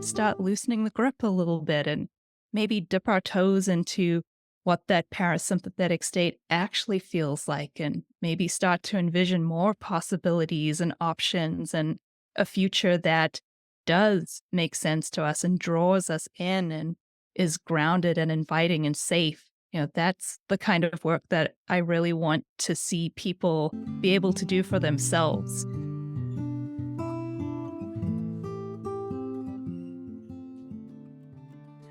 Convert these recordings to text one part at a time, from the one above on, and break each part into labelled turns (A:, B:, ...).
A: start loosening the grip a little bit and maybe dip our toes into what that parasympathetic state actually feels like, and maybe start to envision more possibilities and options and a future that does make sense to us and draws us in and is grounded and inviting and safe. That's the kind of work that I really want to see people be able to do for themselves.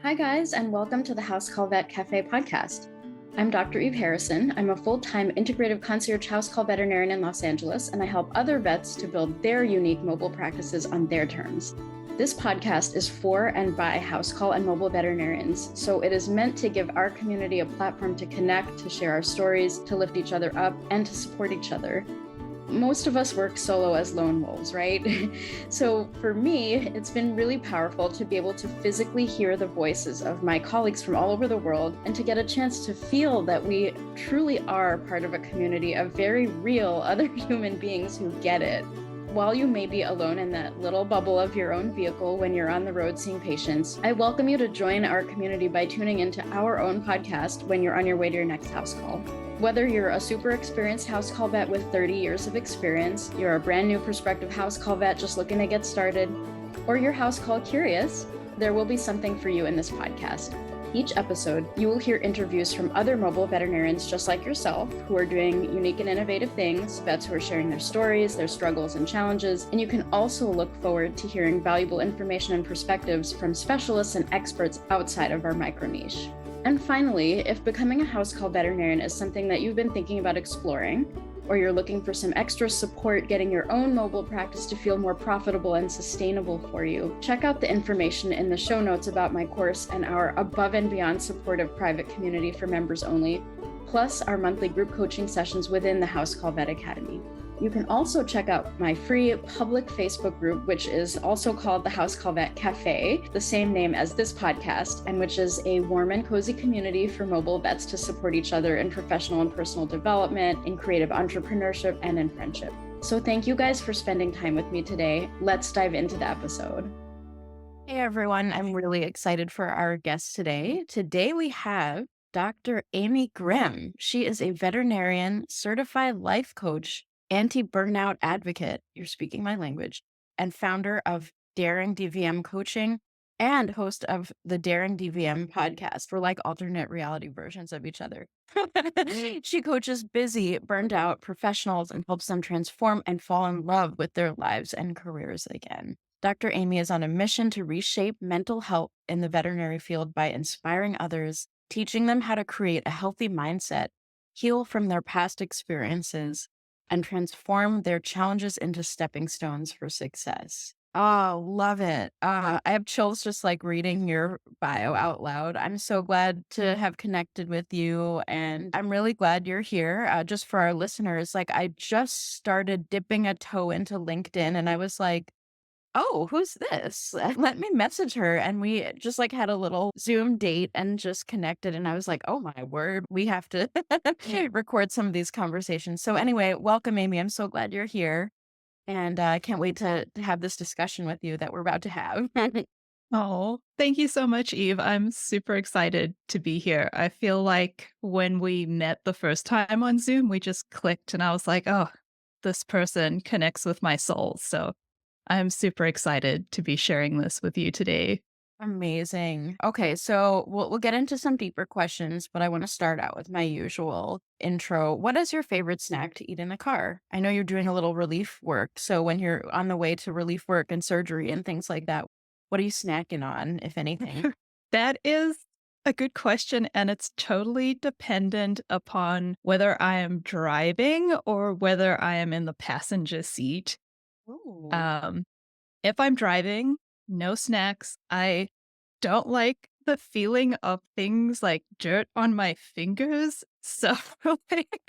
B: Hi guys, and welcome to the House Call Vet Cafe podcast. I'm Dr. Eve Harrison. I'm a full-time integrative concierge house call veterinarian in Los Angeles, and I help other vets to build their unique mobile practices on their terms. This podcast is for and by house call and mobile veterinarians, so it is meant to give our community a platform to connect, to share our stories, to lift each other up, and to support each other. Most of us work solo as lone wolves, right? So for me, it's been really powerful to be able to physically hear the voices of my colleagues from all over the world and to get a chance to feel that we truly are part of a community of very real other human beings who get it. While you may be alone in that little bubble of your own vehicle when you're on the road seeing patients, I welcome you to join our community by tuning into our own podcast when you're on your way to your next house call. Whether you're a super experienced house call vet with 30 years of experience, you're a brand new prospective house call vet just looking to get started, or you're house call curious, there will be something for you in this podcast. Each episode, you will hear interviews from other mobile veterinarians just like yourself who are doing unique and innovative things, vets who are sharing their stories, their struggles and challenges, and you can also look forward to hearing valuable information and perspectives from specialists and experts outside of our micro niche. And finally, if becoming a house call veterinarian is something that you've been thinking about exploring, or you're looking for some extra support getting your own mobile practice to feel more profitable and sustainable for you, check out the information in the show notes about my course and our above and beyond supportive private community for members only, plus our monthly group coaching sessions within the House Call Vet Academy. You can also check out my free public Facebook group, which is also called the House Call Vet Cafe, the same name as this podcast, and which is a warm and cozy community for mobile vets to support each other in professional and personal development, in creative entrepreneurship, and in friendship. So thank you guys for spending time with me today. Let's dive into the episode.
C: Hey everyone, I'm really excited for our guest today. Today we have Dr. Amy Grimm. She is a veterinarian, certified life coach, anti-burnout advocate, you're speaking my language, and founder of Daring DVM Coaching and host of the Daring DVM Podcast. We're like alternate reality versions of each other. She coaches busy, burned out professionals and helps them transform and fall in love with their lives and careers again. Dr. Amy is on a mission to reshape mental health in the veterinary field by inspiring others, teaching them how to create a healthy mindset, heal from their past experiences, and transform their challenges into stepping stones for success. Oh, love it. I have chills just like reading your bio out loud. I'm so glad to have connected with you, and I'm really glad you're here. Just for our listeners, like I just started dipping a toe into LinkedIn and I was like, oh, who's this? Let me message her. And we just like had a little Zoom date and just connected. And I was like, oh my word, we have to record some of these conversations. So anyway, welcome, Amy. I'm so glad you're here. And I can't wait to have this discussion with you that we're about to have.
A: Oh, thank you so much, Eve. I'm super excited to be here. I feel like when we met the first time on Zoom, we just clicked and I was like, oh, this person connects with my soul. So I'm super excited to be sharing this with you today.
C: Amazing. Okay, so we'll get into some deeper questions, but I want to start out with my usual intro. What is your favorite snack to eat in the car? I know you're doing a little relief work, so when you're on the way to relief work and surgery and things like that, what are you snacking on, if anything?
A: That is a good question, and it's totally dependent upon whether I am driving or whether I am in the passenger seat.
C: Ooh.
A: If I'm driving, no snacks. I don't like the feeling of things like dirt on my fingers. So like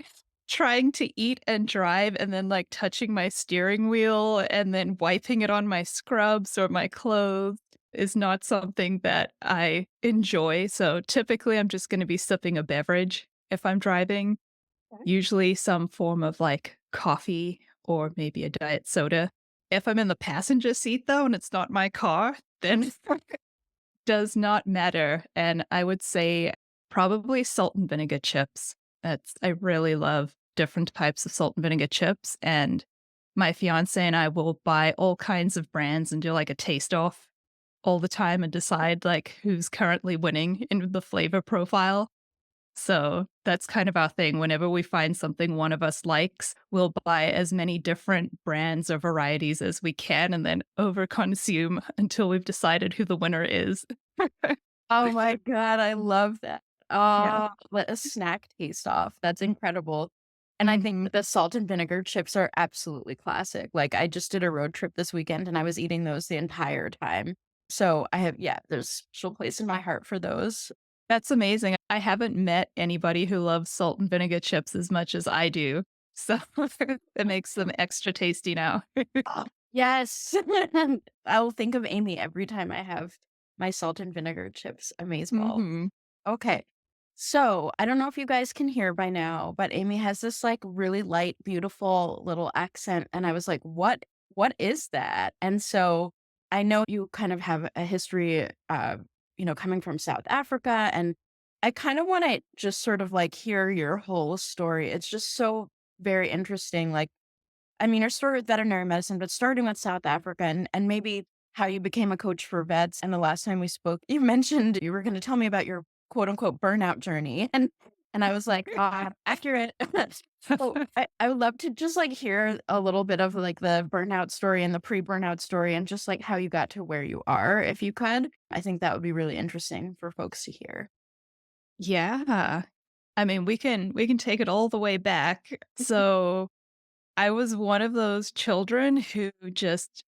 A: trying to eat and drive and then like touching my steering wheel and then wiping it on my scrubs or my clothes is not something that I enjoy. So typically I'm just going to be sipping a beverage if I'm driving,
C: Okay.
A: usually some form of like coffee or maybe a diet soda. If I'm in the passenger seat, though, and it's not my car, then does not matter. And I would say probably salt and vinegar chips. I really love different types of salt and vinegar chips. And my fiance and I will buy all kinds of brands and do like a taste off all the time and decide like who's currently winning in the flavor profile. So that's kind of our thing. Whenever we find something one of us likes, we'll buy as many different brands or varieties as we can and then overconsume until we've decided who the winner is.
C: Oh my God, I love that.
A: Yeah.
C: Oh, what a snack taste off. That's incredible. And I think the salt and vinegar chips are absolutely classic. Like I just did a road trip this weekend and I was eating those the entire time. So there's a special place in my heart for those.
A: That's amazing. I haven't met anybody who loves salt and vinegar chips as much as I do. So it makes them extra tasty now.
C: Oh, yes. I'll think of Amy every time I have my salt and vinegar chips. Amazeballs.
A: Mhm.
C: Okay. So I don't know if you guys can hear by now, but Amy has this like really light, beautiful little accent. And I was like, what is that? And so I know you kind of have a history coming from South Africa. And I kind of want to just sort of like hear your whole story. It's just so very interesting. Like, I mean, your story with veterinary medicine, but starting with South Africa and maybe how you became a coach for vets. And the last time we spoke, you mentioned you were going to tell me about your quote unquote burnout journey. And I was like, accurate. So I would love to just like hear a little bit of like the burnout story and the pre-burnout story and just like how you got to where you are, if you could. I think that would be really interesting for folks to hear.
A: Yeah. I mean, we can take it all the way back. So I was one of those children who just,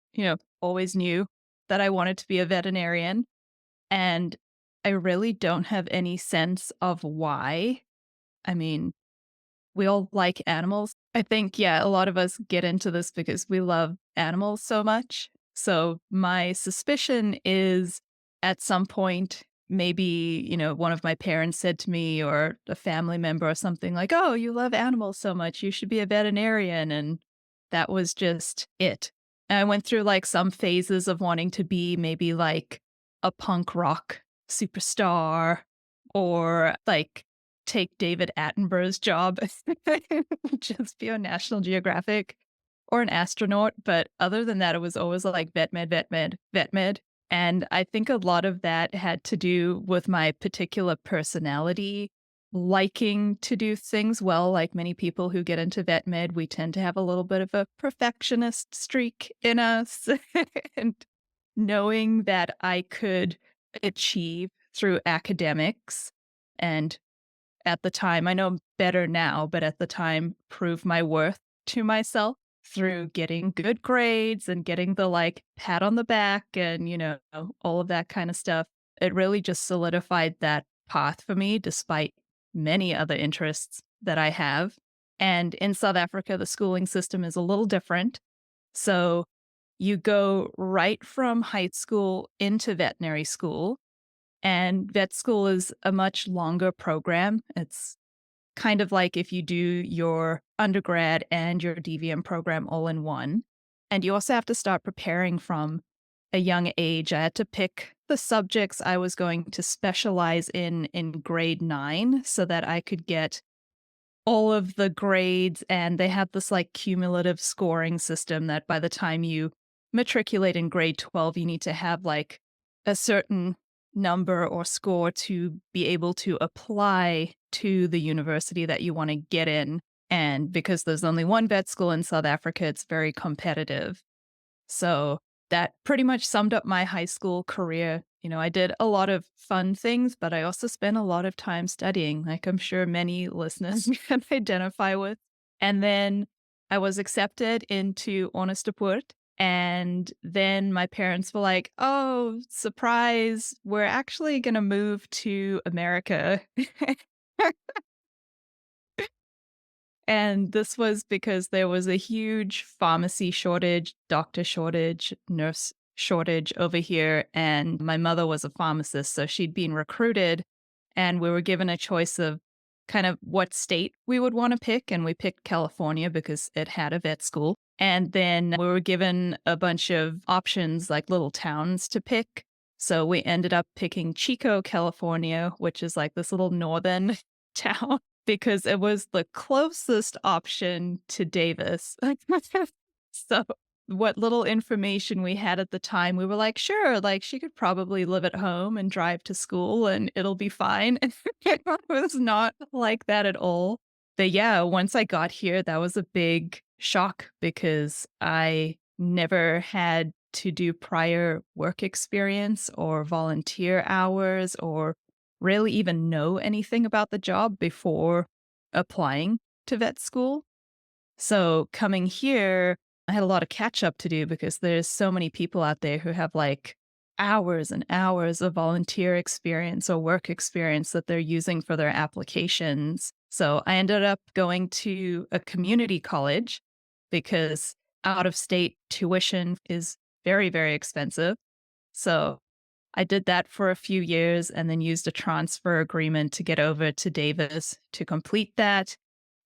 A: always knew that I wanted to be a veterinarian. And I really don't have any sense of why. I mean, we all like animals. I think, yeah, a lot of us get into this because we love animals so much. So my suspicion is at some point, maybe, one of my parents said to me or a family member or something like, oh, you love animals so much. You should be a veterinarian. And that was just it. And I went through like some phases of wanting to be maybe like a punk rock superstar or like take David Attenborough's job, just be on National Geographic or an astronaut. But other than that, it was always like vet med, vet med, vet med. And I think a lot of that had to do with my particular personality, liking to do things well. Like many people who get into vet med, we tend to have a little bit of a perfectionist streak in us. And knowing that I could achieve through academics and at the time, I know better now, but at the time, prove my worth to myself through getting good grades and getting the like pat on the back and, all of that kind of stuff. It really just solidified that path for me, despite many other interests that I have. And in South Africa, the schooling system is a little different. So you go right from high school into veterinary school. And vet school is a much longer program. It's kind of like if you do your undergrad and your DVM program all in one. And you also have to start preparing from a young age. I had to pick the subjects I was going to specialize in grade 9 so that I could get all of the grades. And they have this like cumulative scoring system that by the time you matriculate in grade 12, you need to have like a certain number or score to be able to apply to the university that you want to get in. And because there's only one vet school in South Africa, it's very competitive. So that pretty much summed up my high school career. I did a lot of fun things, but I also spent a lot of time studying, like I'm sure many listeners can identify with. And then I was accepted into Onderstpoort. And then my parents were like, oh, surprise, we're actually going to move to America. And this was because there was a huge pharmacy shortage, doctor shortage, nurse shortage over here. And my mother was a pharmacist, so she'd been recruited. And we were given a choice of kind of what state we would want to pick. And we picked California because it had a vet school. And then we were given a bunch of options, like little towns to pick. So we ended up picking Chico, California, which is like this little northern town, because it was the closest option to Davis. So what little information we had at the time, we were like, sure, like she could probably live at home and drive to school and it'll be fine. It was not like that at all. But yeah, once I got here, that was a big shock because I never had to do prior work experience or volunteer hours or really even know anything about the job before applying to vet school. So coming here, I had a lot of catch up to do because there's so many people out there who have like hours and hours of volunteer experience or work experience that they're using for their applications. So I ended up going to a community college because out of state tuition is very, very expensive. So I did that for a few years and then used a transfer agreement to get over to Davis to complete that.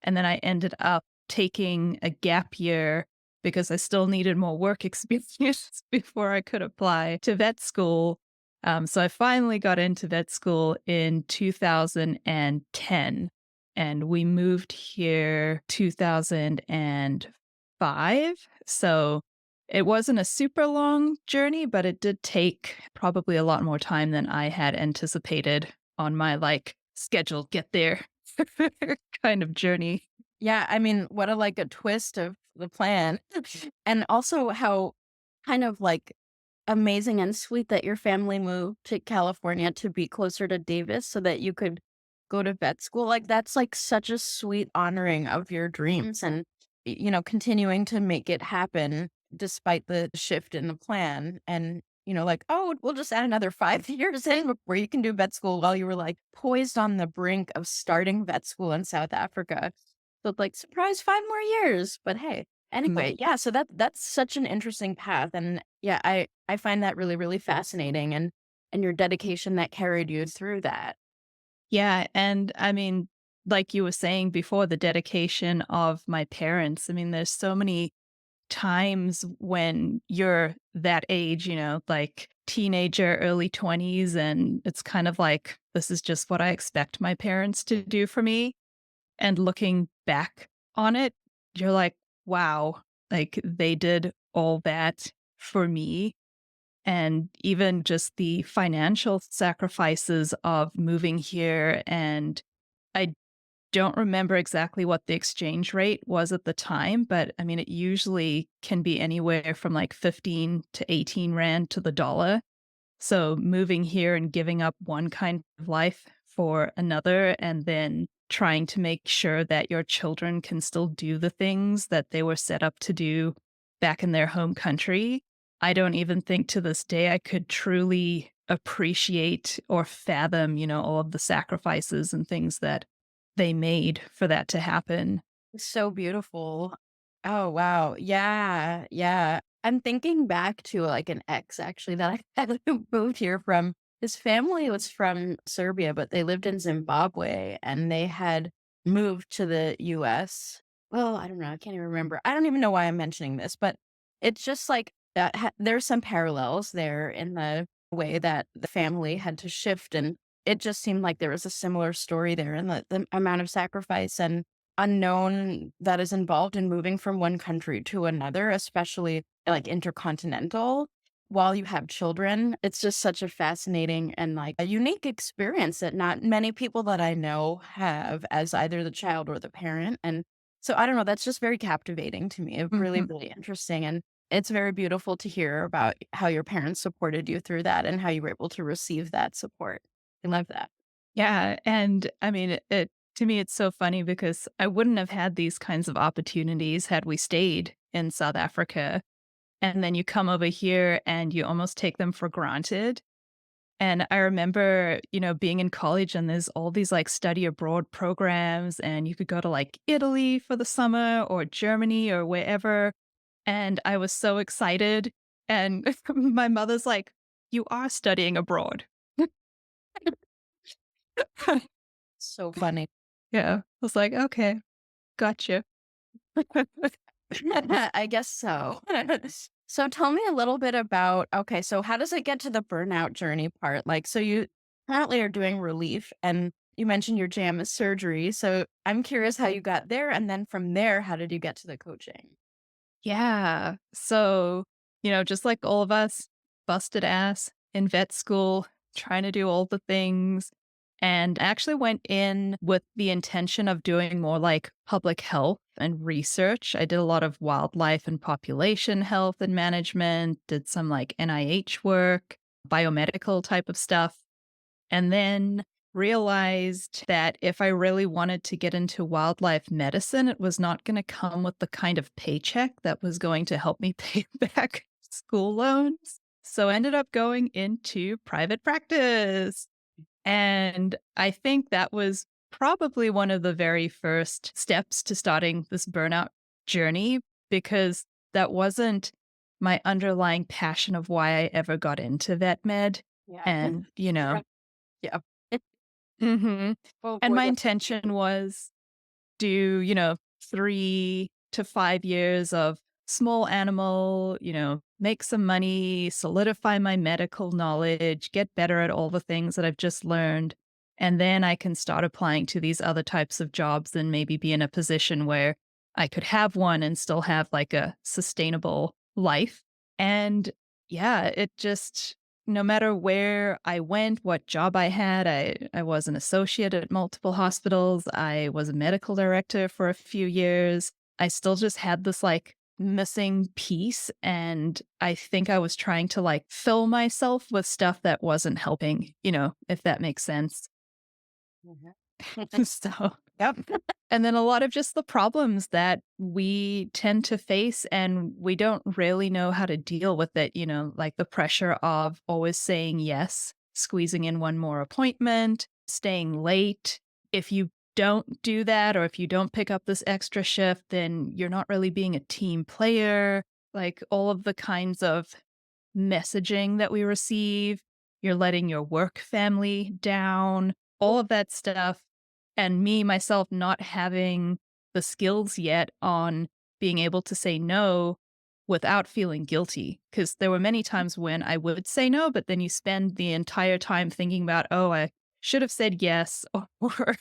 A: And then I ended up taking a gap year because I still needed more work experience before I could apply to vet school. So I finally got into vet school in 2010, and we moved here 2005. So it wasn't a super long journey, but it did take probably a lot more time than I had anticipated on my like scheduled get there kind of journey.
C: Yeah, I mean, what a twist of the plan. And also how kind of like amazing and sweet that your family moved to California to be closer to Davis so that you could go to vet school. Like that's like such a sweet honoring of your dreams and continuing to make it happen despite the shift in the plan. And like, oh, we'll just add another 5 years in where you can do vet school while you were like poised on the brink of starting vet school in South Africa. So it's like, surprise, 5 more years. But hey, anyway, yeah, so that's such an interesting path. And yeah, I find that really, really fascinating and your dedication that carried you through that.
A: Yeah. And I mean, like you were saying before, the dedication of my parents. I mean, there's so many times when you're that age, like teenager, early 20s, and it's kind of like, this is just what I expect my parents to do for me. And looking back on it, you're like, wow, like they did all that for me. And even just the financial sacrifices of moving here. And I don't remember exactly what the exchange rate was at the time, but I mean, it usually can be anywhere from like 15 to 18 Rand to the dollar. So moving here and giving up one kind of life for another, and then trying to make sure that your children can still do the things that they were set up to do back in their home country. I don't even think to this day I could truly appreciate or fathom, all of the sacrifices and things that they made for that to happen.
C: So beautiful. Oh, wow. Yeah. Yeah. I'm thinking back to like an ex actually that I had who moved here from. His family was from Serbia, but they lived in Zimbabwe and they had moved to the US. Well, I don't know. I can't even remember. I don't even know why I'm mentioning this, but it's just like there's some parallels there in the way that the family had to shift. And it just seemed like there was a similar story there in the amount of sacrifice and unknown that is involved in moving from one country to another, especially like intercontinental while you have children. It's just such a fascinating and like a unique experience that not many people that I know have as either the child or the parent. And so I don't know, that's just very captivating to me. It's really,
A: Mhm.
C: really interesting. And it's very beautiful to hear about how your parents supported you through that and how you were able to receive that support. I love that.
A: Yeah, and I mean, it to me, it's so funny because I wouldn't have had these kinds of opportunities had we stayed in South Africa. And then you come over here and you almost take them for granted. And I remember, being in college and there's all these like study abroad programs, and you could go to like Italy for the summer or Germany or wherever. And I was so excited. And my mother's like, you are studying abroad.
C: So funny.
A: Yeah. I was like, okay, gotcha.
C: I guess so. So tell me a little bit about, okay, so how does it get to the burnout journey part? Like, so you currently are doing relief and you mentioned your jam is surgery. So I'm curious how you got there. And then from there, how did you get to the coaching?
A: Yeah. So, just like all of us, busted ass in vet school, trying to do all the things, and actually went in with the intention of doing more like public health and research. I did a lot of wildlife and population health and management, did some like NIH work, biomedical type of stuff. And then realized that if I really wanted to get into wildlife medicine, it was not going to come with the kind of paycheck that was going to help me pay back school loans. So I ended up going into private practice. And I think that was probably one of the very first steps to starting this burnout journey because that wasn't my underlying passion of why I ever got into vet med.
C: Yeah.
A: And,
C: Yeah.
A: Mhm.
C: Oh
A: And
C: boy,
A: my
C: that
A: intention was do, 3 to 5 years of small animal, make some money, solidify my medical knowledge, get better at all the things that I've just learned. And then I can start applying to these other types of jobs and maybe be in a position where I could have one and still have like a sustainable life. And yeah, it just no matter where I went, what job I had, I was an associate at multiple hospitals. I was a medical director for a few years. I still just had this like missing piece. And I think I was trying to like fill myself with stuff that wasn't helping, if that makes sense.
C: Mhm.
A: So,
C: Yep.
A: and then a lot of just the problems that we tend to face and we don't really know how to deal with it, like the pressure of always saying yes, squeezing in one more appointment, staying late. If you don't do that or if you don't pick up this extra shift, then you're not really being a team player. Like all of the kinds of messaging that we receive, you're letting your work family down, all of that stuff. And me, myself, not having the skills yet on being able to say no without feeling guilty. Because there were many times when I would say no, but then you spend the entire time thinking about, oh, I should have said yes, or,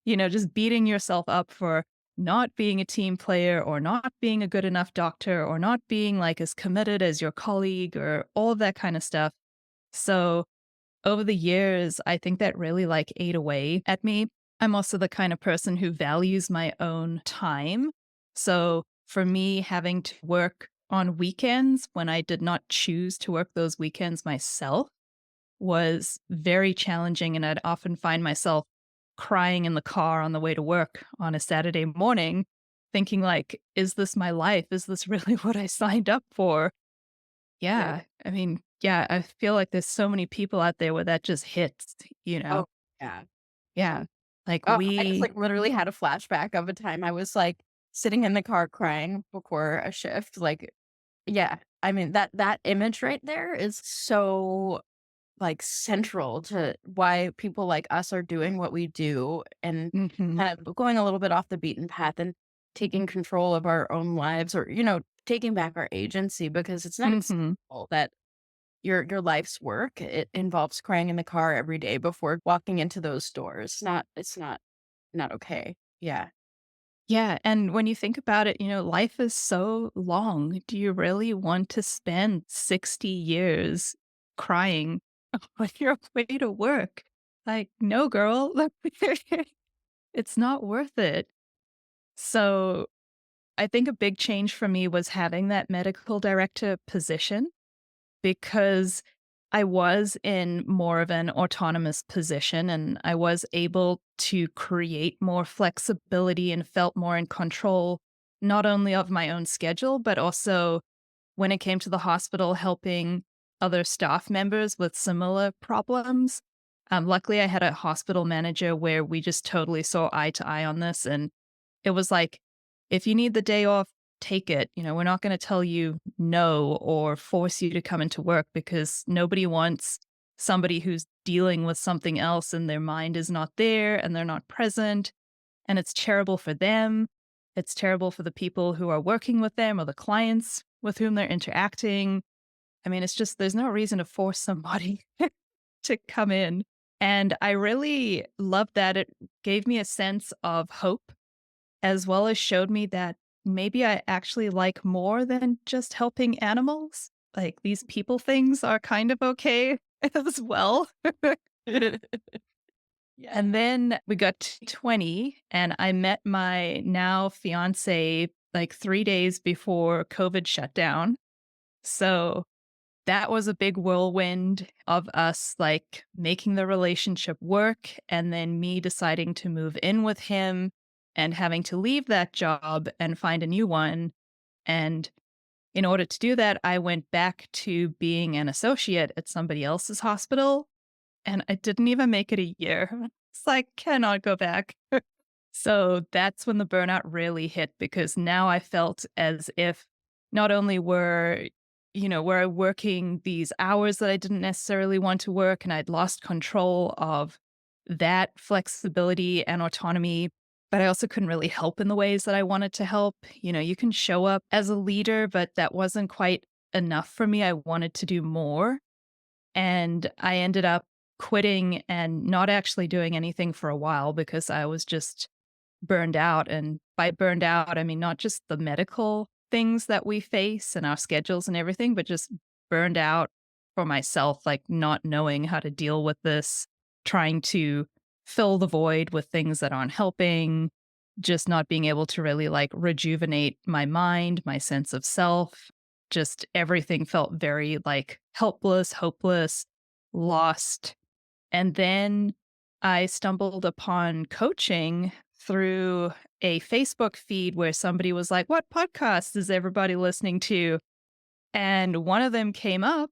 A: just beating yourself up for not being a team player or not being a good enough doctor or not being like as committed as your colleague or all of that kind of stuff. So over the years, I think that really like ate away at me. I'm also the kind of person who values my own time. So for me, having to work on weekends when I did not choose to work those weekends myself was very challenging. And I'd often find myself crying in the car on the way to work on a Saturday morning, thinking like, is this my life? Is this really what I signed up for?
C: Yeah.
A: Yeah. I mean, yeah, I feel like there's so many people out there where that just hits, you
C: Oh,
A: know?
C: yeah.
A: Yeah. Like
C: Oh, I just
A: we
C: like literally had a flashback of a time I was like sitting in the car crying before a shift. Like, yeah. I mean that image right there is so like central to why people like us are doing what we do and
A: Mhm,
C: kind of going a little bit off the beaten path and taking control of our own lives or, taking back our agency because it's not
A: mhm.
C: acceptable that your life's work, it involves crying in the car every day before walking into those doors. Not okay. Yeah.
A: Yeah, and when you think about it, life is so long. Do you really want to spend 60 years crying on your way to work? Like, no, girl. It's not worth it. So, I think a big change for me was having that medical director position because I was in more of an autonomous position and I was able to create more flexibility and felt more in control, not only of my own schedule, but also when it came to the hospital, helping other staff members with similar problems. Luckily, I had a hospital manager where we just totally saw eye to eye on this. And it was like, if you need the day off, take it. We're not going to tell you no or force you to come into work because nobody wants somebody who's dealing with something else and their mind is not there and they're not present. And it's terrible for them. It's terrible for the people who are working with them or the clients with whom they're interacting. I mean, it's just, there's no reason to force somebody to come in. And I really loved that. It gave me a sense of hope, as well as showed me that maybe I actually like more than just helping animals. Like, these people things are kind of okay as well. And then we got to 20, and I met my now fiance like 3 days before COVID shut down. So that was a big whirlwind of us like making the relationship work, and then me deciding to move in with him and having to leave that job and find a new one. And in order to do that, I went back to being an associate at somebody else's hospital, and I didn't even make it a year. It's like, cannot go back. So that's when the burnout really hit, because now I felt as if not only were I working these hours that I didn't necessarily want to work, and I'd lost control of that flexibility and autonomy, but I also couldn't really help in the ways that I wanted to help. You can show up as a leader, but that wasn't quite enough for me. I wanted to do more. And I ended up quitting and not actually doing anything for a while because I was just burned out. And by burned out, I mean not just the medical things that we face and our schedules and everything, but just burned out for myself, like not knowing how to deal with this, trying to fill the void with things that aren't helping, just not being able to really like rejuvenate my mind, my sense of self. Just everything felt very like helpless, hopeless, lost. And then I stumbled upon coaching through a Facebook feed where somebody was like, "What podcast is everybody listening to?" And one of them came up,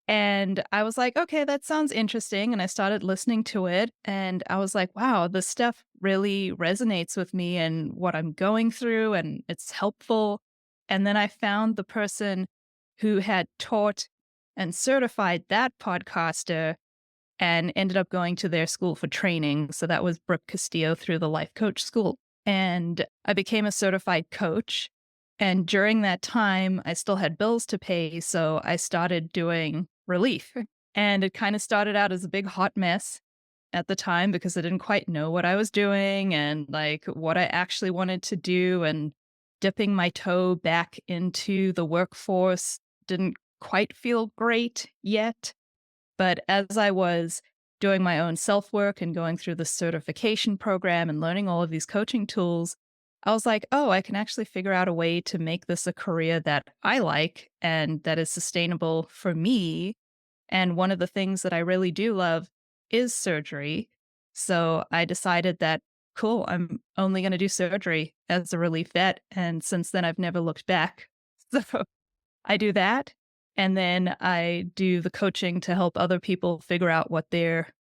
A: and I was like, "Okay, that sounds interesting." And I started listening to it, and I was like, "Wow, this stuff really resonates with me and what I'm going through, and it's helpful." And then I found the person who had taught and certified that podcaster and ended up going to their school for training. So that was Brooke Castillo through the Life Coach School. And I became a certified coach. And during that time, I still had bills to pay. So I started doing relief. And it kind of started out as a big hot mess at the time because I didn't quite know what I was doing and like what I actually wanted to do. And dipping my toe back into the workforce didn't quite feel great yet. But as I was doing my own self work and going through the certification program and learning all of these coaching tools, I was like, oh, I can actually figure out a way to make this a career that I like and that is sustainable for me. And one of the things that I really do love is surgery. So I decided that, cool, I'm only going to do surgery as a relief vet. And since then, I've never looked back. So I do that. And then I do the coaching to help other people figure out what their,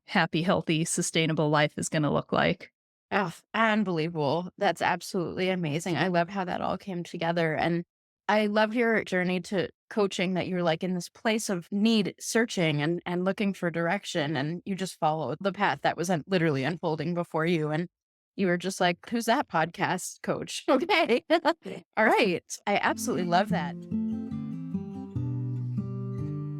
A: happy, healthy, sustainable life is going to look like.
C: Oh, unbelievable. That's absolutely amazing. I love how that all came together. And I love your journey to coaching, that you're like in this place of need, searching and looking for direction. And you just followed the path that was literally unfolding before you. And you were just like, who's that podcast coach? Okay. All right. I absolutely love that.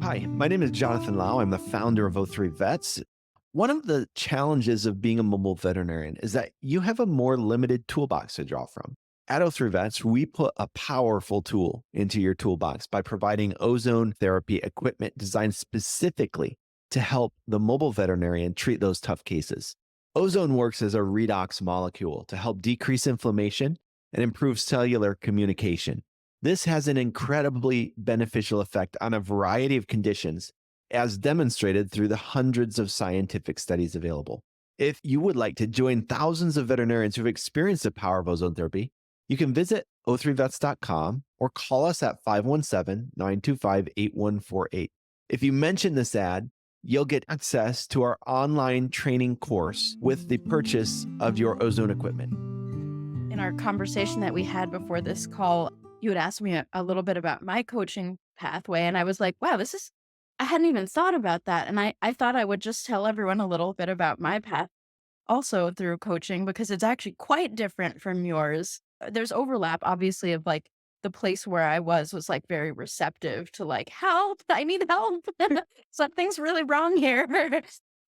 D: Hi, my name is Jonathan Lau. I'm the founder of O3 Vets. One of the challenges of being a mobile veterinarian is that you have a more limited toolbox to draw from. At O3 Vets, we put a powerful tool into your toolbox by providing ozone therapy equipment designed specifically to help the mobile veterinarian treat those tough cases. Ozone works as a redox molecule to help decrease inflammation and improve cellular communication. This has an incredibly beneficial effect on a variety of conditions, as demonstrated through the hundreds of scientific studies available. If you would like to join thousands of veterinarians who've experienced the power of ozone therapy, you can visit o3vets.com or call us at 517-925-8148. If you mention this ad, you'll get access to our online training course with the purchase of your ozone equipment.
C: In our conversation that we had before this call, you had asked me a little bit about my coaching pathway. And I was like, wow, I hadn't even thought about that. And I thought I would just tell everyone a little bit about my path. also through coaching because it's actually quite different from yours. There's overlap, obviously, of like the place where I was like very receptive to like, help, I need help. Something's really wrong here.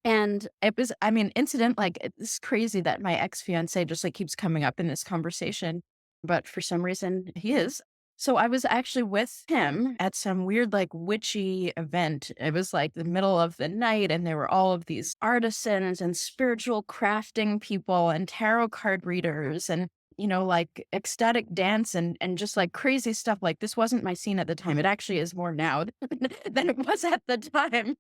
C: And it was, I mean, incident, like it's crazy that my ex-fiance just like keeps coming up in this conversation, but for some reason he is. So I was actually with him at some weird, like witchy event. It was like the middle of the night, and there were all of these artisans and spiritual crafting people and tarot card readers and, like ecstatic dance and just like crazy stuff. Like this wasn't my scene at the time. It actually is more now than it was at the time,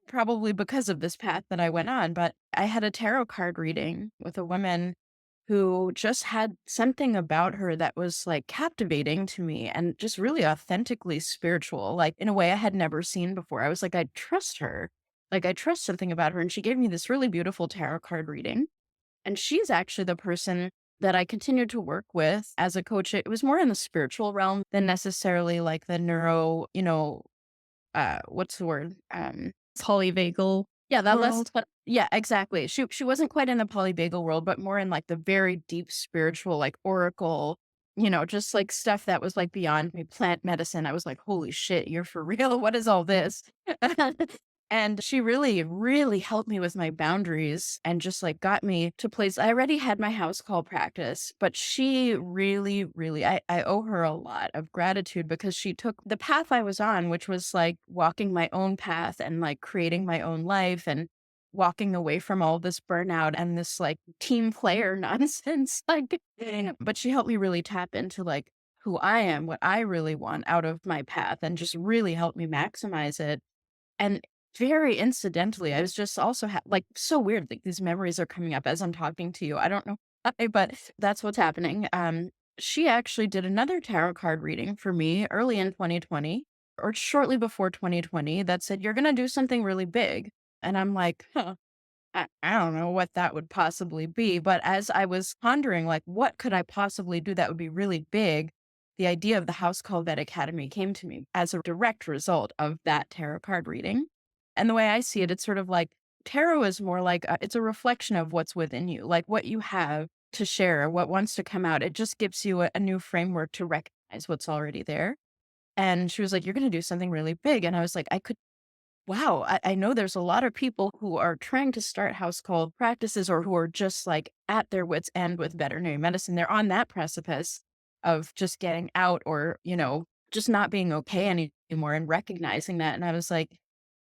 C: probably because of this path that I went on. But I had a tarot card reading with a woman who just had something about her that was like captivating to me and just really authentically spiritual, like in a way I had never seen before. I was like, I trust her. Like, I trust something about her. And she gave me this really beautiful tarot card reading. And she's actually the person that I continued to work with as a coach. It was more in the spiritual realm than necessarily like the neuro, what's the word?
A: Polyvagal
C: Yeah, that less,
A: world.
C: but yeah, exactly. She wasn't quite in the polyvagal world, but more in like the very deep spiritual, like oracle, just like stuff that was like beyond me, plant medicine. I was like, holy shit, you're for real? What is all this? And she really, really helped me with my boundaries and just like got me to place. I already had my house call practice, but she really, really, I owe her a lot of gratitude because she took the path I was on, which was like walking my own path and like creating my own life and walking away from all this burnout and this like team player nonsense. Like, but she helped me really tap into like who I am, what I really want out of my path, and just really helped me maximize it. And very incidentally, I was just also like so weird. Like these memories are coming up as I'm talking to you. I don't know why, but that's what's happening. She actually did another tarot card reading for me early in 2020 or shortly before 2020 that said, you're going to do something really big. And I'm like, huh, I don't know what that would possibly be. But as I was pondering, like, what could I possibly do that would be really big? The idea of the House Call Vet Academy came to me as a direct result of that tarot card reading. And the way I see it, it's sort of like tarot is more like it's a reflection of what's within you, like what you have to share, what wants to come out. It just gives you a new framework to recognize what's already there. And she was like, you're going to do something really big. And I was like, wow, I know there's a lot of people who are trying to start house call practices or who are just like at their wits' end with veterinary medicine. They're on that precipice of just getting out or, just not being okay anymore and recognizing that. And I was like,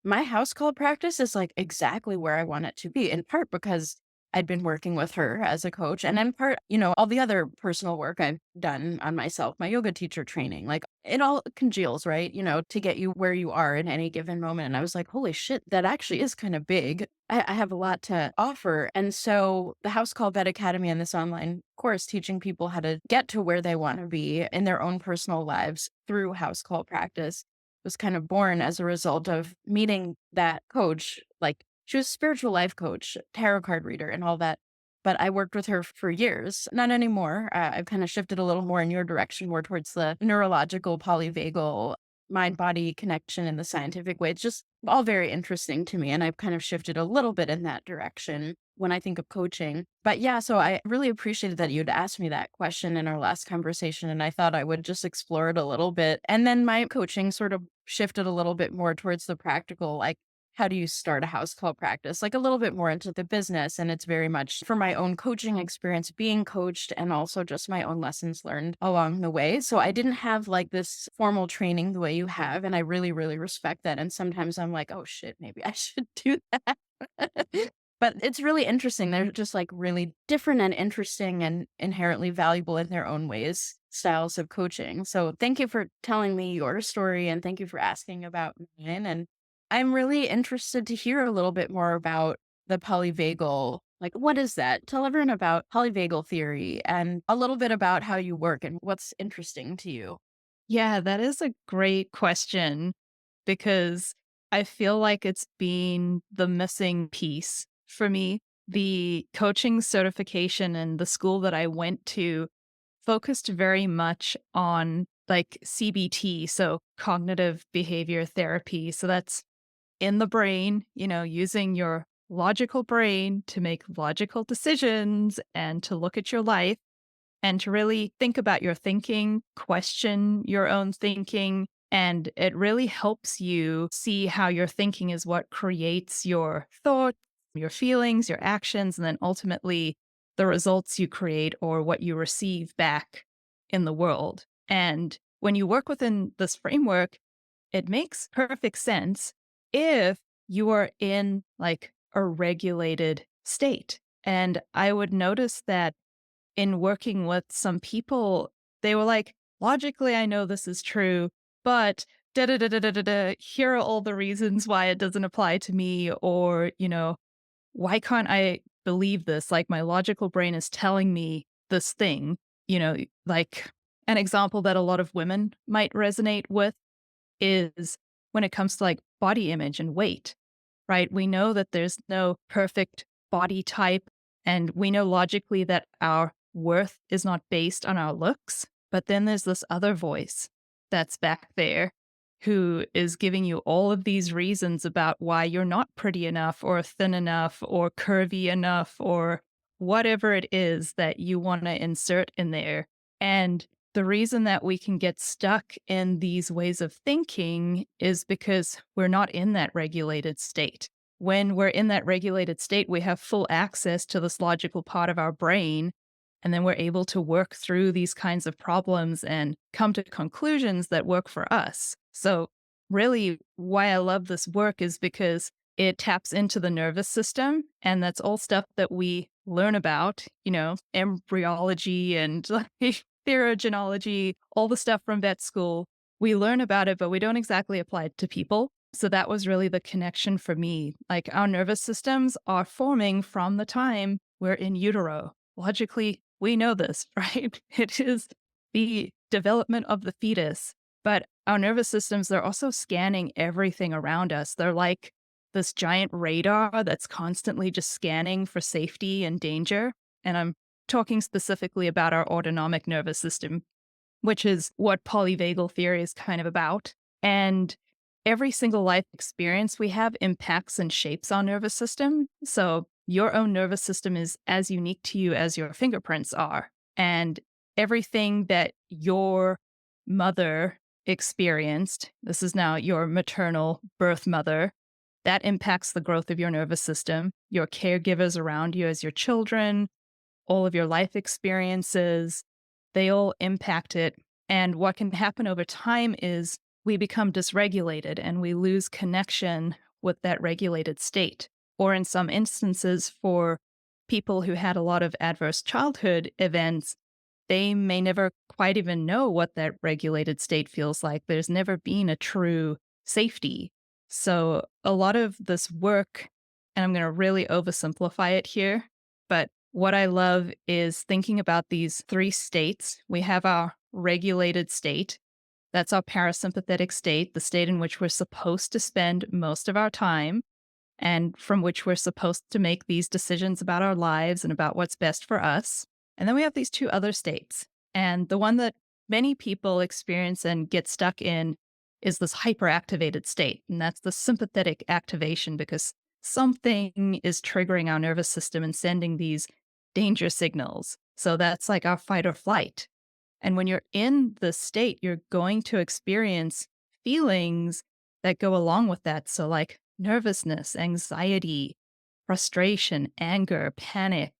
C: my house call practice is like exactly where I want it to be, in part because I'd been working with her as a coach, and in part, all the other personal work I've done on myself, my yoga teacher training, like it all congeals, right? To get you where you are in any given moment. And I was like, holy shit, that actually is kind of big. I have a lot to offer. And so the House Call Vet Academy and this online course teaching people how to get to where they want to be in their own personal lives through house call practice was kind of born as a result of meeting that coach. Like she was a spiritual life coach, tarot card reader and all that. But I worked with her for years. Not anymore. I've kind of shifted a little more in your direction, more towards the neurological, polyvagal, mind-body connection in the scientific way. It's just all very interesting to me. And I've kind of shifted a little bit in that direction when I think of coaching. But yeah, so I really appreciated that you'd asked me that question in our last conversation. And I thought I would just explore it a little bit. And then my coaching sort of shifted a little bit more towards the practical, like, how do you start a house call practice? Like a little bit more into the business. And it's very much for my own coaching experience, being coached, and also just my own lessons learned along the way. So I didn't have like this formal training the way you have. And I really, really respect that. And sometimes I'm like, oh shit, maybe I should do that. But it's really interesting. They're just like really different and interesting and inherently valuable in their own ways, styles of coaching. So thank you for telling me your story, and thank you for asking about mine. And I'm really interested to hear a little bit more about the polyvagal. Like, what is that? Tell everyone about polyvagal theory and a little bit about how you work and what's interesting to you.
A: Yeah, that is a great question because I feel like it's been the missing piece for me. The coaching certification and the school that I went to focused very much on like CBT, so cognitive behavior therapy. So that's in the brain, using your logical brain to make logical decisions and to look at your life and to really think about your thinking, question your own thinking. And it really helps you see how your thinking is what creates your thoughts, your feelings, your actions, and then ultimately the results you create or what you receive back in the world. And when you work within this framework, it makes perfect sense if you are in like a regulated state. And I would notice that in working with some people, they were like, logically, I know this is true, but da da da da da da da, here are all the reasons why it doesn't apply to me, or, why can't I believe this? Like, my logical brain is telling me this thing, like an example that a lot of women might resonate with is when it comes to like body image and weight, right? We know that there's no perfect body type, and we know logically that our worth is not based on our looks. But then there's this other voice that's back there who is giving you all of these reasons about why you're not pretty enough or thin enough or curvy enough or whatever it is that you want to insert in there. And the reason that we can get stuck in these ways of thinking is because we're not in that regulated state. When we're in that regulated state, we have full access to this logical part of our brain, and then we're able to work through these kinds of problems and come to conclusions that work for us. So really, why I love this work is because it taps into the nervous system, and that's all stuff that we learn about, embryology and like therogenology, all the stuff from vet school. We learn about it, but we don't exactly apply it to people. So that was really the connection for me. Like, our nervous systems are forming from the time we're in utero. Logically, we know this, right? It is the development of the fetus. But our nervous systems, they're also scanning everything around us. They're like this giant radar that's constantly just scanning for safety and danger. And I'm talking specifically about our autonomic nervous system, which is what polyvagal theory is kind of about. And every single life experience we have impacts and shapes our nervous system. So your own nervous system is as unique to you as your fingerprints are. And everything that your mother experienced, this is now your maternal birth mother, that impacts the growth of your nervous system, your caregivers around you as your children, all of your life experiences, they all impact it. And what can happen over time is we become dysregulated and we lose connection with that regulated state. Or in some instances, for people who had a lot of adverse childhood events, they may never quite even know what that regulated state feels like. There's never been a true safety. So a lot of this work, and I'm going to really oversimplify it here, but what I love is thinking about these three states. We have our regulated state. That's our parasympathetic state, the state in which we're supposed to spend most of our time and from which we're supposed to make these decisions about our lives and about what's best for us. And then we have these two other states. And the one that many people experience and get stuck in is this hyperactivated state. And that's the sympathetic activation, because something is triggering our nervous system and sending these danger signals. So that's like our fight or flight. And when you're in this state, you're going to experience feelings that go along with that. So like nervousness, anxiety, frustration, anger, panic.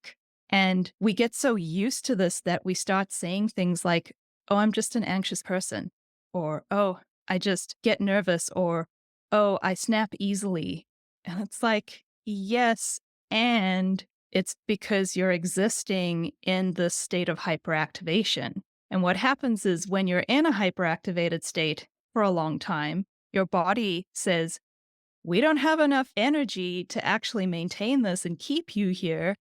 A: And we get so used to this that we start saying things like, oh, I'm just an anxious person, or, oh, I just get nervous, or, oh, I snap easily. And it's like, yes, and it's because you're existing in this state of hyperactivation. And what happens is when you're in a hyperactivated state for a long time, your body says, we don't have enough energy to actually maintain this and keep you here.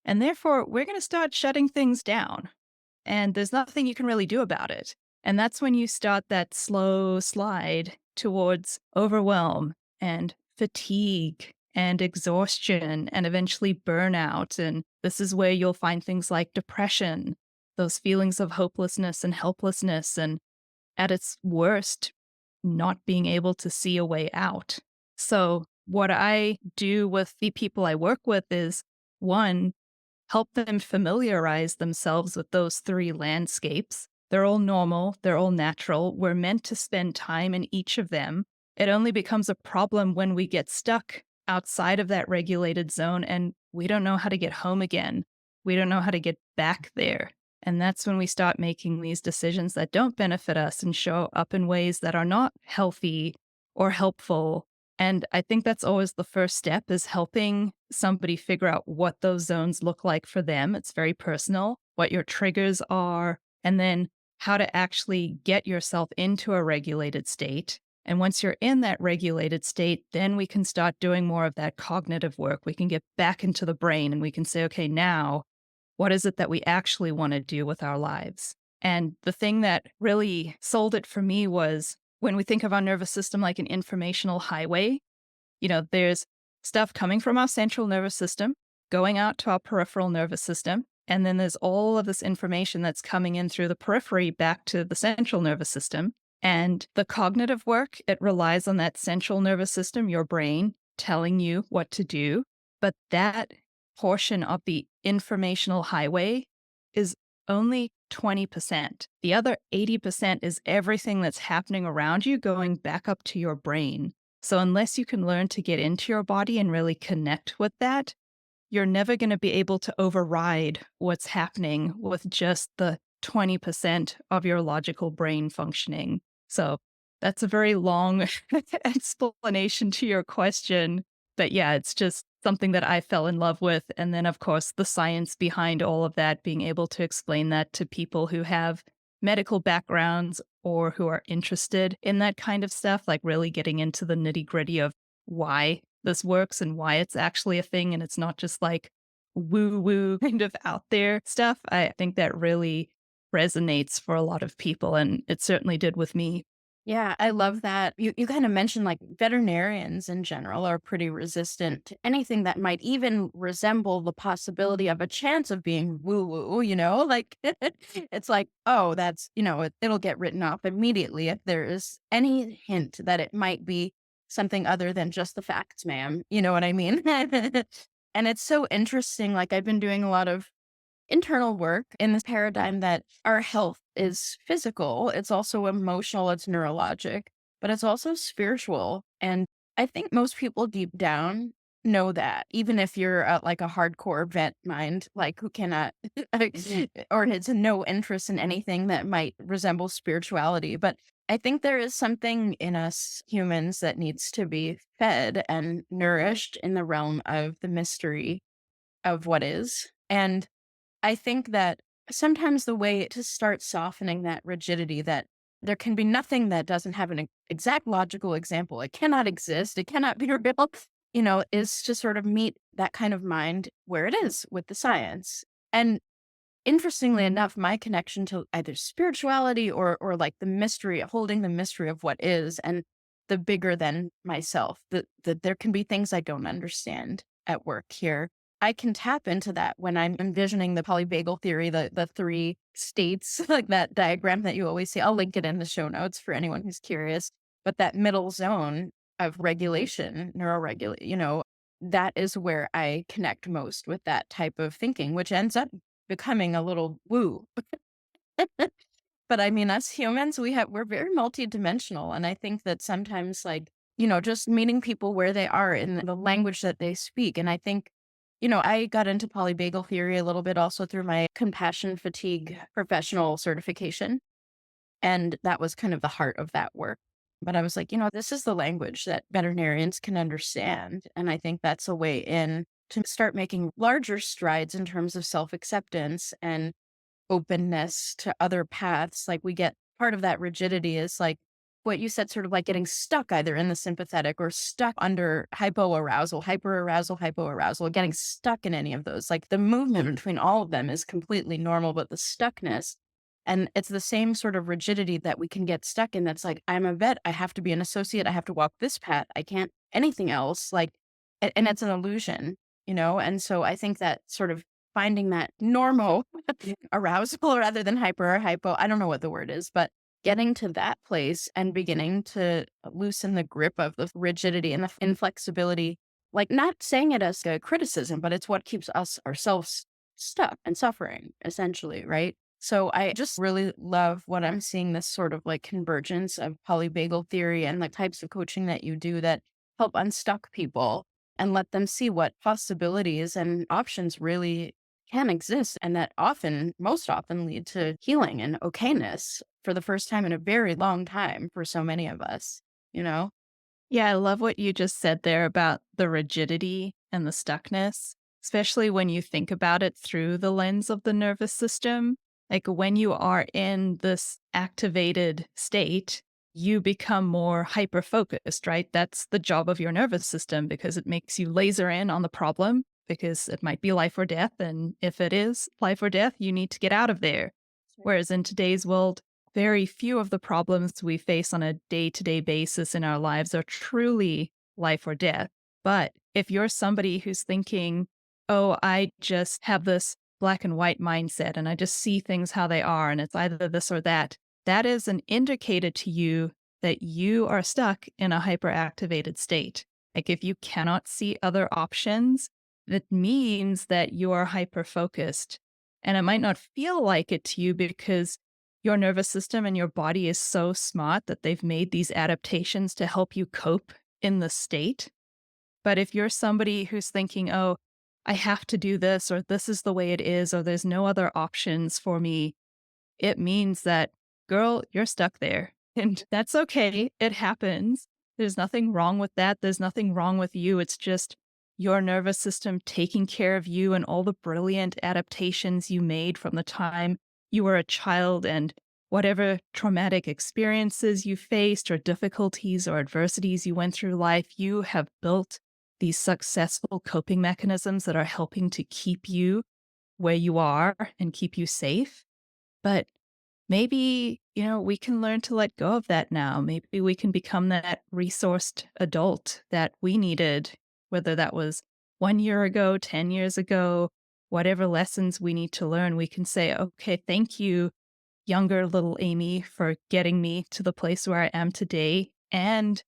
A: And therefore, we're going to start shutting things down. And there's nothing you can really do about it. And that's when you start that slow slide towards overwhelm and fatigue and exhaustion and eventually burnout. And this is where you'll find things like depression, those feelings of hopelessness and helplessness, and at its worst, not being able to see a way out. So what I do with the people I work with is, one, help them familiarize themselves with those three landscapes. They're all normal, they're all natural. We're meant to spend time in each of them. It only becomes a problem when we get stuck outside of that regulated zone and we don't know how to get home again. We don't know how to get back there. And that's when we start making these decisions that don't benefit us and show up in ways that are not healthy or helpful. And I think that's always the first step, is helping somebody figure out what those zones look like for them. It's very personal, what your triggers are, and then how to actually get yourself into a regulated state. And once you're in that regulated state, then we can start doing more of that cognitive work. We can get back into the brain and we can say, okay, now what is it that we actually want to do with our lives? And the thing that really sold it for me was, when we think of our nervous system like an informational highway, there's stuff coming from our central nervous system, going out to our peripheral nervous system, and then there's all of this information that's coming in through the periphery back to the central nervous system. And the cognitive work, it relies on that central nervous system, your brain, telling you what to do. But that portion of the informational highway is only 20%. The other 80% is everything that's happening around you going back up to your brain. So unless you can learn to get into your body and really connect with that, you're never going to be able to override what's happening with just the 20% of your logical brain functioning. So that's a very long explanation to your question. But yeah, it's just something that I fell in love with. And then, of course, the science behind all of that, being able to explain that to people who have medical backgrounds or who are interested in that kind of stuff, like really getting into the nitty gritty of why this works and why it's actually a thing. And it's not just like woo woo kind of out there stuff. I think that really resonates for a lot of people. And it certainly did with me.
C: Yeah, I love that. You kind of mentioned like veterinarians in general are pretty resistant to anything that might even resemble the possibility of a chance of being woo woo, like it's like, oh, that's, it'll get written off immediately if there is any hint that it might be something other than just the facts, ma'am. You know what I mean? And it's so interesting. Like, I've been doing a lot of internal work in this paradigm that our health is physical, it's also emotional, it's neurologic, but it's also spiritual. And I think most people deep down know that, even if you're like a hardcore vet mind, like who cannot or has no interest in anything that might resemble spirituality. But I think there is something in us humans that needs to be fed and nourished in the realm of the mystery of what is. And I think that sometimes the way to start softening that rigidity, that there can be nothing that doesn't have an exact logical example, it cannot exist, it cannot be real, is to sort of meet that kind of mind where it is with the science. And interestingly enough, my connection to either spirituality or like the mystery, holding the mystery of what is, and the bigger than myself, that there can be things I don't understand at work here. I can tap into that when I'm envisioning the polyvagal theory, the three states, like that diagram that you always see. I'll link it in the show notes for anyone who's curious. But that middle zone of regulation, neuroregulate, that is where I connect most with that type of thinking, which ends up becoming a little woo. But I mean, us humans, we're very multidimensional. And I think that sometimes, like, just meeting people where they are in the language that they speak. And I think, I got into polyvagal theory a little bit also through my compassion fatigue professional certification. And that was kind of the heart of that work. But I was like, this is the language that veterinarians can understand. And I think that's a way in to start making larger strides in terms of self-acceptance and openness to other paths. Like, we get part of that rigidity is like what you said, sort of like getting stuck either in the sympathetic or stuck under hypoarousal, hyperarousal, getting stuck in any of those. Like, the movement between all of them is completely normal, but the stuckness, and it's the same sort of rigidity that we can get stuck in. That's like, I'm a vet, I have to be an associate, I have to walk this path, I can't anything else. Like, and it's an illusion, And so I think that sort of finding that normal arousal rather than hyper or hypo, I don't know what the word is, but getting to that place and beginning to loosen the grip of the rigidity and the inflexibility, like not saying it as a criticism, but it's what keeps us ourselves stuck and suffering, essentially, right? So I just really love what I'm seeing, this sort of like convergence of polyvagal theory and the types of coaching that you do that help unstuck people and let them see what possibilities and options really can exist, and that most often lead to healing and okayness for the first time in a very long time for so many of us, you know?
A: Yeah, I love what you just said there about the rigidity and the stuckness, especially when you think about it through the lens of the nervous system. Like when you are in this activated state, you become more hyper focused, right? That's the job of your nervous system because it makes you laser in on the problem because it might be life or death. And if it is life or death, you need to get out of there. Whereas in today's world, very few of the problems we face on a day to day basis in our lives are truly life or death. But if you're somebody who's thinking, oh, I just have this black and white mindset and I just see things how they are and it's either this or that, that is an indicator to you that you are stuck in a hyperactivated state. Like if you cannot see other options, that means that you are hyper focused. And it might not feel like it to you because your nervous system and your body is so smart that they've made these adaptations to help you cope in the state. But if you're somebody who's thinking, oh, I have to do this, or this is the way it is, or there's no other options for me, it means that, girl, you're stuck there. And that's okay. It happens. There's nothing wrong with that. There's nothing wrong with you. It's just your nervous system taking care of you and all the brilliant adaptations you made from the time you were a child and whatever traumatic experiences you faced or difficulties or adversities you went through life, you have built these successful coping mechanisms that are helping to keep you where you are and keep you safe. But maybe, we can learn to let go of that now. Maybe we can become that resourced adult that we needed, whether that was 1 year ago, 10 years ago, whatever lessons we need to learn. We can say, okay, thank you, younger little Amy, for getting me to the place where I am today. And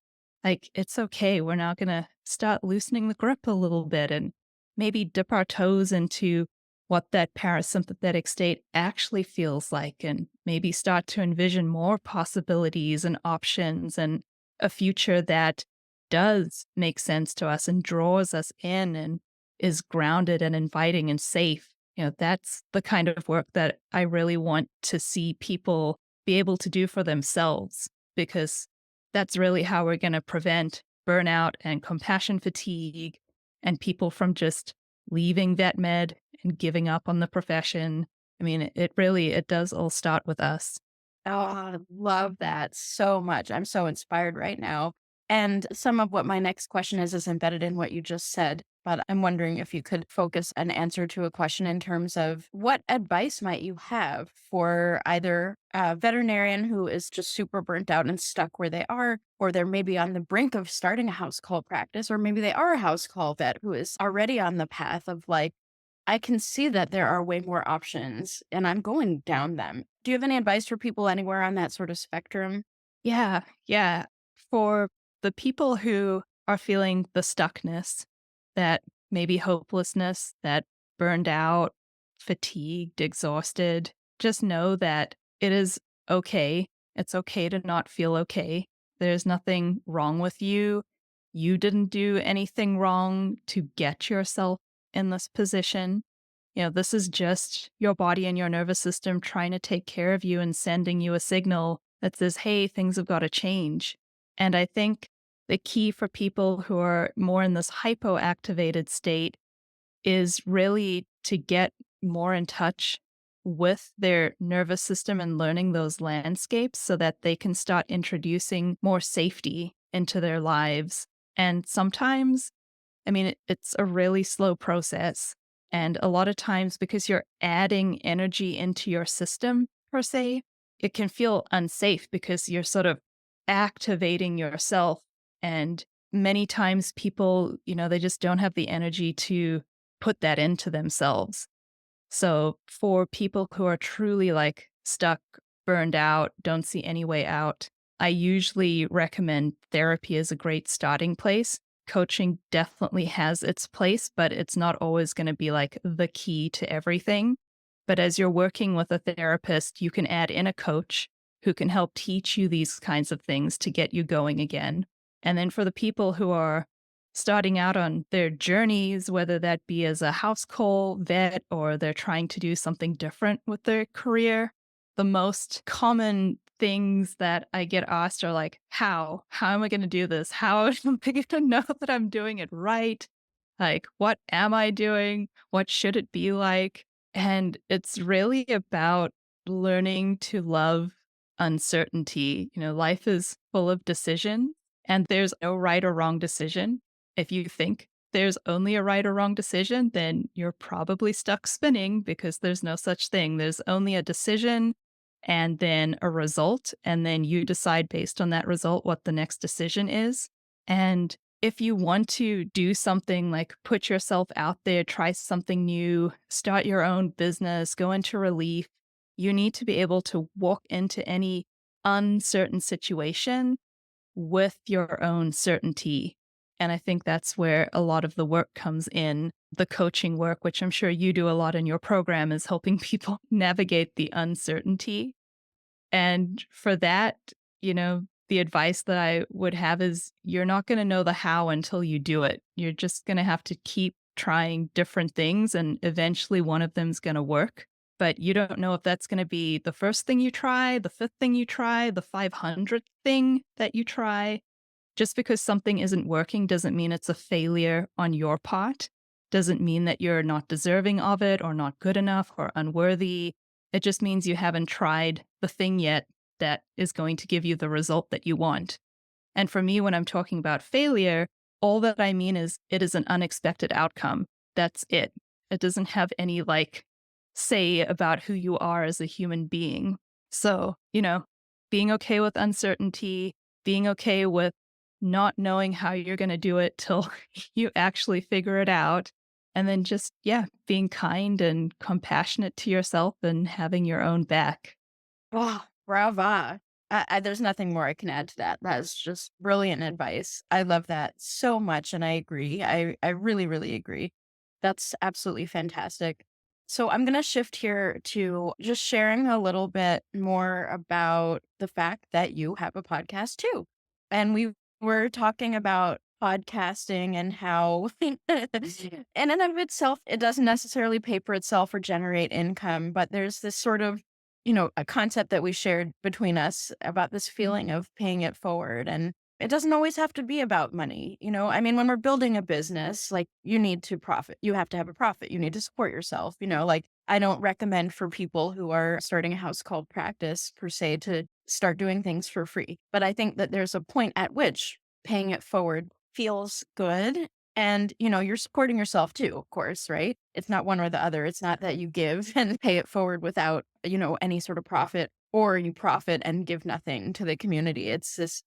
A: like, it's okay. We're now going to start loosening the grip a little bit and maybe dip our toes into what that parasympathetic state actually feels like and maybe start to envision more possibilities and options and a future that does make sense to us and draws us in and is grounded and inviting and safe. That's the kind of work that I really want to see people be able to do for themselves, because that's really how we're going to prevent burnout and compassion fatigue and people from just leaving vet med and giving up on the profession. I mean, it does all start with us.
C: Oh, I love that so much. I'm so inspired right now. And some of what my next question is embedded in what you just said. But I'm wondering if you could focus an answer to a question in terms of what advice might you have for either a veterinarian who is just super burnt out and stuck where they are, or they're maybe on the brink of starting a house call practice, or maybe they are a house call vet who is already on the path of like, I can see that there are way more options and I'm going down them. Do you have any advice for people anywhere on that sort of spectrum?
A: Yeah, yeah. For the people who are feeling the stuckness, that maybe hopelessness, that burned out, fatigued, exhausted, just know that it is okay. It's okay to not feel okay. There's nothing wrong with you. You didn't do anything wrong to get yourself in this position. This is just your body and your nervous system trying to take care of you and sending you a signal that says, hey, things have got to change. And I think the key for people who are more in this hypoactivated state is really to get more in touch with their nervous system and learning those landscapes so that they can start introducing more safety into their lives. And sometimes, it's a really slow process. And a lot of times, because you're adding energy into your system, per se, it can feel unsafe because you're sort of activating yourself. And many times people, they just don't have the energy to put that into themselves. So for people who are truly like stuck, burned out, don't see any way out, I usually recommend therapy as a great starting place. Coaching definitely has its place, but it's not always going to be like the key to everything. But as you're working with a therapist, you can add in a coach who can help teach you these kinds of things to get you going again. And then for the people who are starting out on their journeys, whether that be as a house call vet or they're trying to do something different with their career, the most common things that I get asked are like, how? How am I going to do this? How am I going to know that I'm doing it right? Like, what am I doing? What should it be like? And it's really about learning to love uncertainty. Life is full of decisions, and there's no right or wrong decision. If you think there's only a right or wrong decision, then you're probably stuck spinning because there's no such thing. There's only a decision and then a result, and then you decide based on that result what the next decision is. And if you want to do something like put yourself out there, try something new, start your own business, go into relief, you need to be able to walk into any uncertain situation with your own certainty. And I think that's where a lot of the work comes in. The coaching work, which I'm sure you do a lot in your program, is helping people navigate the uncertainty. And for that, the advice that I would have is you're not going to know the how until you do it. You're just going to have to keep trying different things, and eventually one of them's going to work. But you don't know if that's going to be the first thing you try, the fifth thing you try, the 500th thing that you try. Just because something isn't working doesn't mean it's a failure on your part. Doesn't mean that you're not deserving of it or not good enough or unworthy. It just means you haven't tried the thing yet that is going to give you the result that you want. And for me, when I'm talking about failure, all that I mean is it is an unexpected outcome. That's it. It doesn't have any say about who you are as a human being. So, being okay with uncertainty, being okay with not knowing how you're going to do it till you actually figure it out. And then just, being kind and compassionate to yourself and having your own back.
C: Oh, brava. There's nothing more I can add to that. That's just brilliant advice. I love that so much. And I agree. I really, really agree. That's absolutely fantastic. So I'm going to shift here to just sharing a little bit more about the fact that you have a podcast too. And we were talking about podcasting and how in and of itself, it doesn't necessarily pay for itself or generate income, but there's this sort of, a concept that we shared between us about this feeling of paying it forward. And it doesn't always have to be about money. I mean, when we're building a business, like you need to profit, you have to have a profit, you need to support yourself, like I don't recommend for people who are starting a house called practice per se to start doing things for free. But I think that there's a point at which paying it forward feels good. And, you're supporting yourself too, of course, right? It's not one or the other. It's not that you give and pay it forward without, any sort of profit, or you profit and give nothing to the community. It's this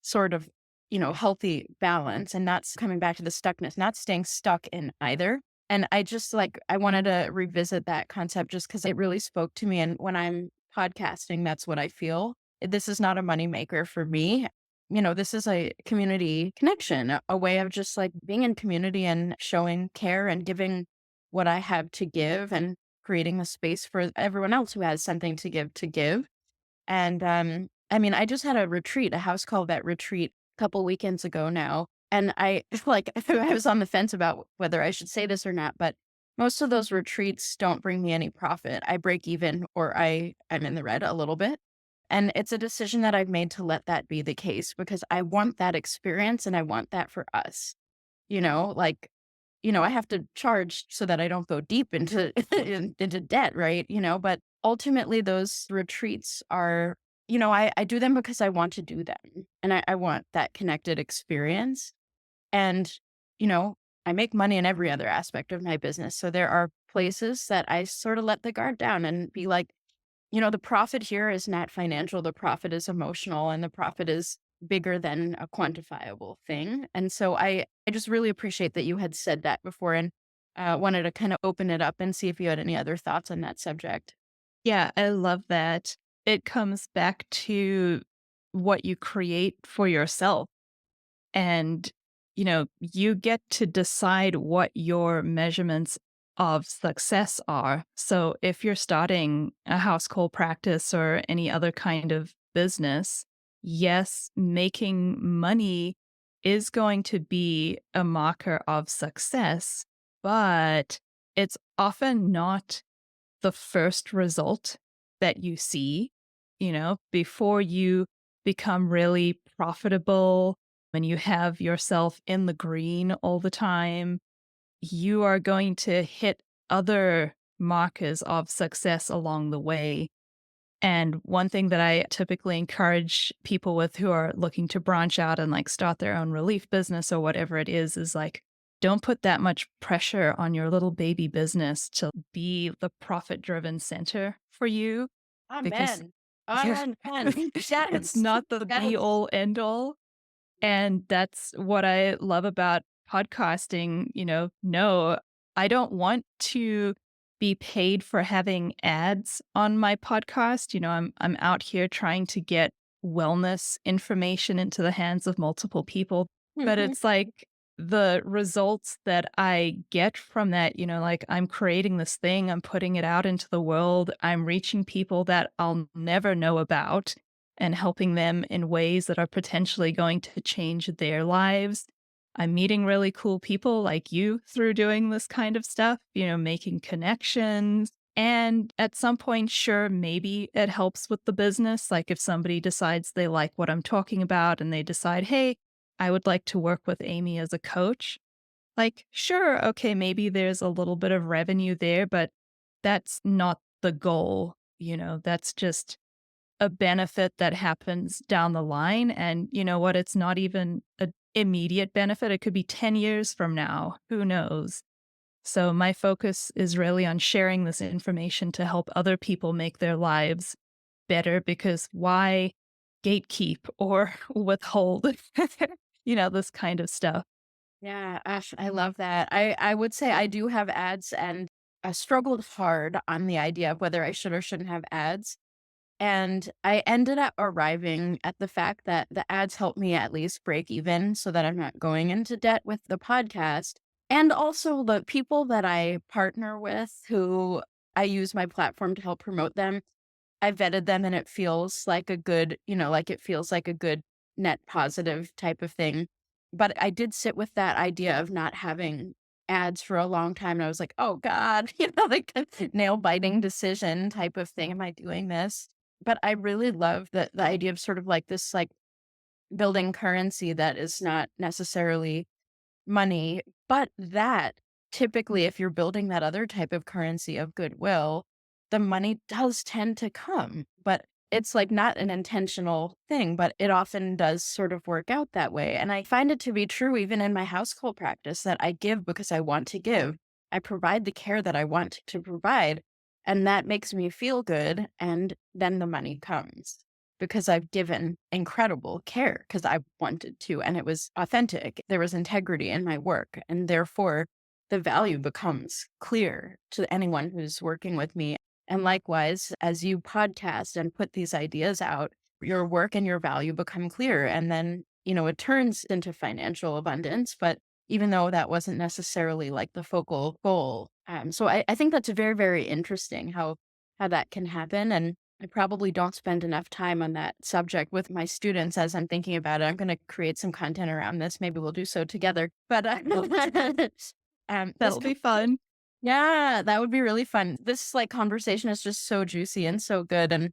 C: sort of, healthy balance, and not coming back to the stuckness, not staying stuck in either. And I just I wanted to revisit that concept just because it really spoke to me. And when I'm podcasting, that's what I feel. This is not a moneymaker for me. This is a community connection, a way of just being in community and showing care and giving what I have to give and creating a space for everyone else who has something to give. And I mean, I just had a retreat, a house call vet retreat a couple weekends ago now. And I I was on the fence about whether I should say this or not, but most of those retreats don't bring me any profit. I break even, or I'm in the red a little bit. And it's a decision that I've made to let that be the case because I want that experience and I want that for us. You know, like, I have to charge so that I don't go deep into into debt, right? But ultimately those retreats are, I do them because I want to do them. And I want that connected experience. And, I make money in every other aspect of my business. So there are places that I sort of let the guard down and be like, the profit here is not financial. The profit is emotional, and the profit is bigger than a quantifiable thing. And so I just really appreciate that you had said that before, and wanted to kind of open it up and see if you had any other thoughts on that subject.
A: Yeah, I love that. it comes back to what you create for yourself. And, you get to decide what your measurements of success are. So if you're starting a house call practice or any other kind of business, yes, making money is going to be a marker of success, but it's often not the first result that you see, before you become really profitable and you have yourself in the green all the time, you are going to hit other markers of success along the way. And one thing that I typically encourage people with who are looking to branch out and like start their own relief business or whatever it is like, don't put that much pressure on your little baby business to be the profit driven center for you because
C: Amen. Amen.
A: it's
C: Yes.
A: not the
C: Yes.
A: be all end all. And that's what I love about podcasting. No, I don't want to be paid for having ads on my podcast. I'm out here trying to get wellness information into the hands of multiple people. But it's like the results that I get from that, like I'm creating this thing, I'm putting it out into the world, I'm reaching people that I'll never know about and helping them in ways that are potentially going to change their lives. I'm meeting really cool people like you through doing this kind of stuff, making connections. And at some point, sure, maybe it helps with the business. Like if somebody decides they like what I'm talking about and they decide, hey, I would like to work with Amy as a coach. Like, sure, okay, maybe there's a little bit of revenue there, but that's not the goal. That's just a benefit that happens down the line. And you know what? It's not even an immediate benefit. It could be 10 years from now. Who knows? So my focus is really on sharing this information to help other people make their lives better because why gatekeep or withhold, this kind of stuff.
C: Yeah, Ash, I love that. I would say I do have ads and I struggled hard on the idea of whether I should or shouldn't have ads. And I ended up arriving at the fact that the ads help me at least break even so that I'm not going into debt with the podcast. And also the people that I partner with who I use my platform to help promote them, I vetted them and it feels like a good, like it feels like a good net positive type of thing. But I did sit with that idea of not having ads for a long time. And I was like, oh God, like a nail biting decision type of thing. Am I doing this? But I really love the idea of sort of like this, like building currency that is not necessarily money, but that typically, if you're building that other type of currency of goodwill, the money does tend to come. But it's like not an intentional thing, but it often does sort of work out that way. And I find it to be true even in my household practice that I give because I want to give. I provide the care that I want to provide. And that makes me feel good. And then the money comes because I've given incredible care because I wanted to, and it was authentic. There was integrity in my work, and therefore the value becomes clear to anyone who's working with me. And likewise, as you podcast and put these ideas out, your work and your value become clear. And then, it turns into financial abundance, but even though that wasn't necessarily like the focal goal. So I think that's very, very interesting how that can happen. And I probably don't spend enough time on that subject with my students as I'm thinking about it. I'm going to create some content around this. Maybe we'll do so together. But
A: That'll be fun.
C: yeah, that would be really fun. This like conversation is just so juicy and so good. And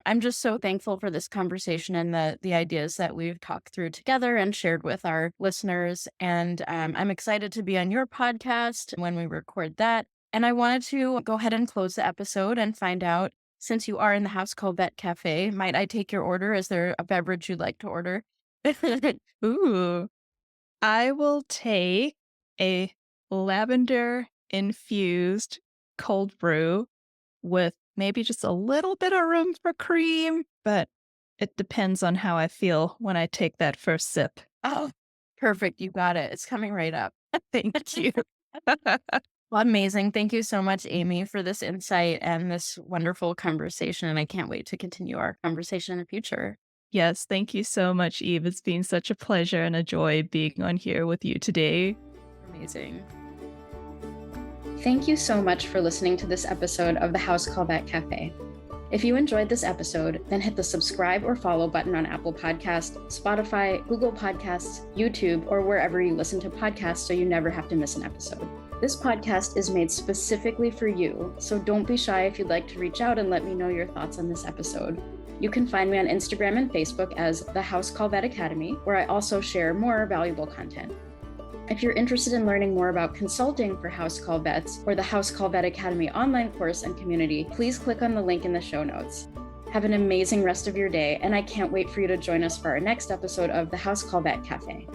C: I'm just so thankful for this conversation and the ideas that we've talked through together and shared with our listeners. And I'm excited to be on your podcast when we record that. And I wanted to go ahead and close the episode and find out, since you are in the House Call Vet Cafe, might I take your order? Is there a beverage you'd like to order?
A: Ooh, I will take a lavender infused cold brew with maybe just a little bit of room for cream, but it depends on how I feel when I take that first sip.
C: Oh, perfect. You got it. It's coming right up.
A: Thank you.
C: Well, amazing. Thank you so much, Amy, for this insight and this wonderful conversation. And I can't wait to continue our conversation in the future.
A: Yes, thank you so much, Eve. It's been such a pleasure and a joy being on here with you today.
C: Amazing.
B: Thank you so much for listening to this episode of the House Call Vet Cafe. If you enjoyed this episode, then hit the subscribe or follow button on Apple Podcasts, Spotify, Google Podcasts, YouTube, or wherever you listen to podcasts so you never have to miss an episode. This podcast is made specifically for you, so don't be shy if you'd like to reach out and let me know your thoughts on this episode. You can find me on Instagram and Facebook as The House Call Vet Academy, where I also share more valuable content. If you're interested in learning more about consulting for house call vets or the House Call Vet Academy online course and community, please click on the link in the show notes. Have an amazing rest of your day, and I can't wait for you to join us for our next episode of the House Call Vet Cafe.